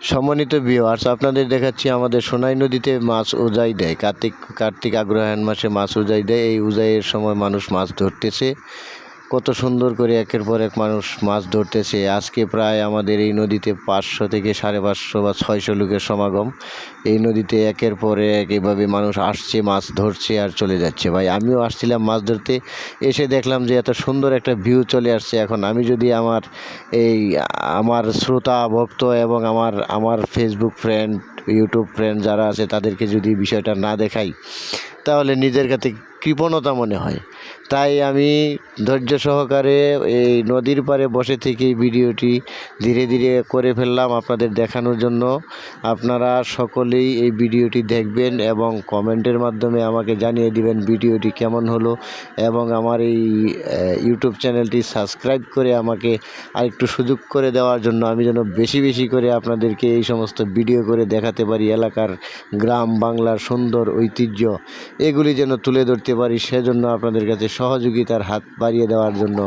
সম্মানিত ভিউয়ার্স, আপনাদের দেখাচ্ছি আমাদের সোনাই নদীতে মাছ উজাই দেয়। কার্তিক অগ্রহায়ণ মাসে মাছ উজাই দেয়। এই উজাইয়ের সময় মানুষ মাছ ধরতেছে। কত সুন্দর করে একের পর এক মানুষ মাছ ধরতেছে। আজকে প্রায় আমাদের এই নদীতে 500 থেকে 550 বা 600 লোকের সমাগম। এই নদীতে একের পর এক এভাবে মানুষ আসছে, মাছ ধরছে আর চলে যাচ্ছে। ভাই, আমিও আসছিলাম মাছ ধরতে, এসে দেখলাম যে এত সুন্দর একটা ভিউ চলে আসছে। এখন আমি যদি আমার শ্রোতা ভক্ত এবং আমার ফেসবুক ফ্রেন্ড, ইউটিউব ফ্রেন্ড যারা আছে তাদেরকে যদি বিষয়টা না দেখাই, তাহলে নিজের কাছে কৃপণতা মনে হয়। তাই আমি ধৈর্য সহকারে এই নদীর পাড়ে বসে থেকেই ভিডিওটি ধীরে ধীরে করে ফেললাম আপনাদের দেখানোর জন্য। আপনারা সকলেই এই ভিডিওটি দেখবেন এবং কমেন্টের মাধ্যমে আমাকে জানিয়ে দিবেন ভিডিওটি কেমন হলো, এবং আমার এই ইউটিউব চ্যানেলটি সাবস্ক্রাইব করে আমাকে আরেকটু সুযোগ করে দেওয়ার জন্য, আমি যেন বেশি বেশি করে আপনাদেরকে এই সমস্ত ভিডিও করে দেখাতে পারি। এলাকার গ্রাম বাংলার সুন্দর ঐতিহ্য এগুলি যেন তুলে ধরতে পারি, সেজন্য আপনাদের কাছে সহযোগিতার হাত বাড়িয়ে দেওয়ার জন্য